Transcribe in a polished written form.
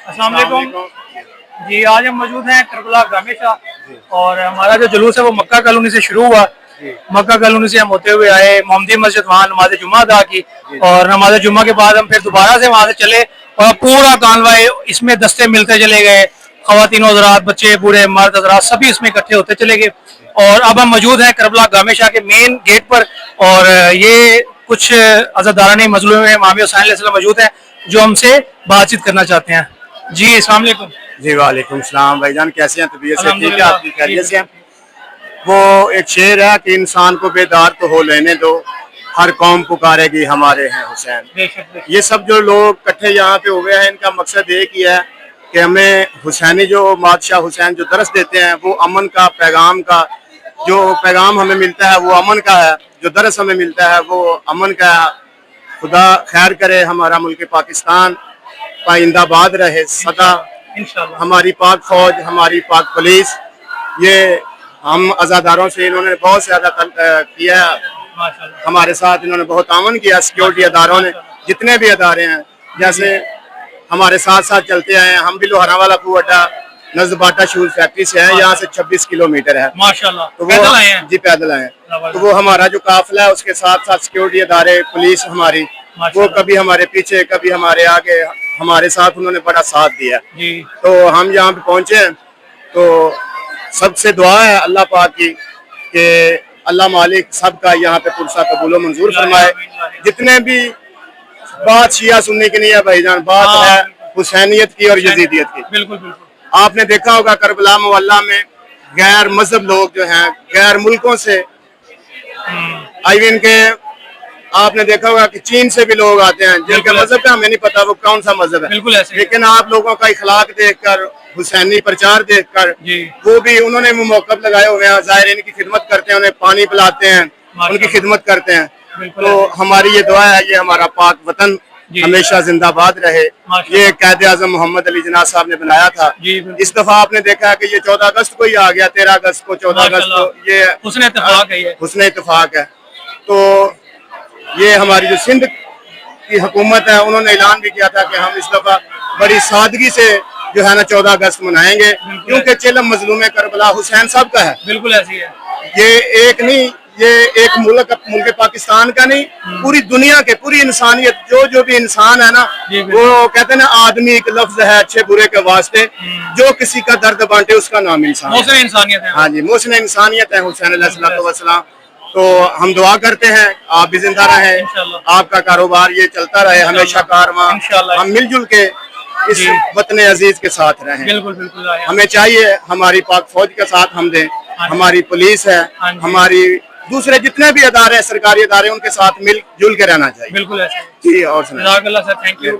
अस्सलाम वालेकुम जी। आज हम मौजूद हैं करबला गामे शाह और हमारा जो जुलूस है वो मक्का कॉलोनी से शुरू हुआ। मक्का कॉलोनी से हम होते हुए आए मोहम्मदी मस्जिद, वहाँ नमाज जुम्मा अदा की और नमाज जुम्मा के बाद हम फिर दोबारा से वहाँ से चले और पूरा कानवाई इसमें दस्ते मिलते चले गए। ख़वातीन हज़रात, बच्चे, बूढ़े, मर्द हज़रात सभी इसमें इकट्ठे होते चले गए और अब हम मौजूद हैं करबला गामे शाह के मेन गेट पर और ये कुछ अज़ादारान मज़लूम इमाम हुसैन अलैहिस्सलाम मौजूद हैं जो हमसे बातचीत करना चाहते हैं। जी अस्सलाम वालेकुम। जी वालेकुम सलाम भाईजान, कैसे हैं? तबीयत से ठीक है? आपकी खैरियत से हैं? वो एक शेर है कि इंसान को बेदार तो हो लेने दो, हर कौम पुकारेगी हमारे हैं हुसैन। ये सब जो लोग इकट्ठे यहाँ पे हुए हैं, इनका मकसद एक ही है कि हमें हुसैनी जो बादशाह हुसैन जो दरस देते हैं वो अमन का पैगाम का, जो पैगाम हमें मिलता है वो अमन का है, जो दरस हमें मिलता है वो अमन का है। खुदा खैर करे, हमारा मुल्क पाकिस्तान पाइंदाबाद रहे सदा। हमारी पाक फौज, हमारी पाक पुलिस, ये हम अज़ादारों से इन्होंने बहुत ज़्यादा किया, हमारे साथ इन्होंने बहुत ताउन किया। सिक्योरिटी अदारों ने, जितने भी अदारे हैं, जैसे हमारे साथ साथ चलते आए हैं। हम भी लोहारा वाला अड्डा नज़र बाटा शूज फैक्ट्री से है, यहाँ से 26 किलोमीटर है माशाल्लाह। तो वो पैदल आए हैं जी, पैदल आए हैं। तो वो हमारा जो काफिला है उसके साथ साथ सिक्योरिटी अदारे, पुलिस हमारी, वो कभी हमारे पीछे कभी हमारे आगे, हमारे साथ उन्होंने बड़ा साथ दिया। तो हम यहाँ पे पहुंचे हैं तो सबसे दुआ है अल्लाह पाक की कि अल्लाह मालिक सबका यहाँ पे पुरसा कबूल मंजूर फरमाए। जितने भी बात शिया सुन्नी की नहीं है भाईजान, बात है हुसैनियत की और यजीदियत की। बिल्कुल बिल्कुल। आपने देखा होगा करबला मोहल्ला में गैर मजहब लोग जो हैं, गैर मुल्कों से आईवीन के, आपने देखा होगा कि चीन से भी लोग आते हैं जिनके मजहब का हमें नहीं पता वो कौन सा मजहब है, लेकिन आप लोगों का इखलाक देखकर, हुसैनी प्रचार देखकर वो भी उन्होंने मौक़िफ़ लगाए हुए हैं, ज़ायरीन की खिदमत करते हैं, उन्हें पानी पिलाते हैं, उनकी खिदमत करते हैं। तो हमारी ये दुआ है, ये हमारा पाक वतन हमेशा जिंदाबाद रहे। ये कायदे आज़म मोहम्मद अली जिन्ना साहब ने बनाया था। इस दफा आपने देखा कि ये 14 अगस्त को ही आ गया, 13 अगस्त को, 14 अगस्त को, ये हुस्न इत्तेफाक है। तो ये हमारी जो सिंध की हुकूमत है, उन्होंने ऐलान भी किया था कि हम इस दफा बड़ी सादगी से जो है ना 14 अगस्त मनाएंगे, क्योंकि चिलम मजलूम करबला हुसैन साहब का है। बिल्कुल ऐसी है। ये एक नहीं, ये एक मुल्क पाकिस्तान का नहीं, पूरी दुनिया के, पूरी इंसानियत, जो भी इंसान है ना, वो कहते हैं ना आदमी एक लफ्ज है अच्छे बुरे के वास्ते, जो किसी का दर्द बांटे उसका नाम इंसान है। हाँ जी, मोहसिन इंसानियत है हुसैन अलैहिस्सलाम। तो हम दुआ करते हैं आप भी जिंदा रहें, आपका कारोबार ये चलता रहे, हमेशा कारवां, हम मिलजुल के इस वतन अजीज के साथ रहें। बिल्कुल बिल्कुल। हमें चाहिए हमारी पाक फौज का साथ हम दें, हमारी पुलिस है, हमारी दूसरे जितने भी अदारे, सरकारी अदारे, उनके साथ मिलजुल के रहना चाहिए। बिल्कुल जी। और थैंक यू।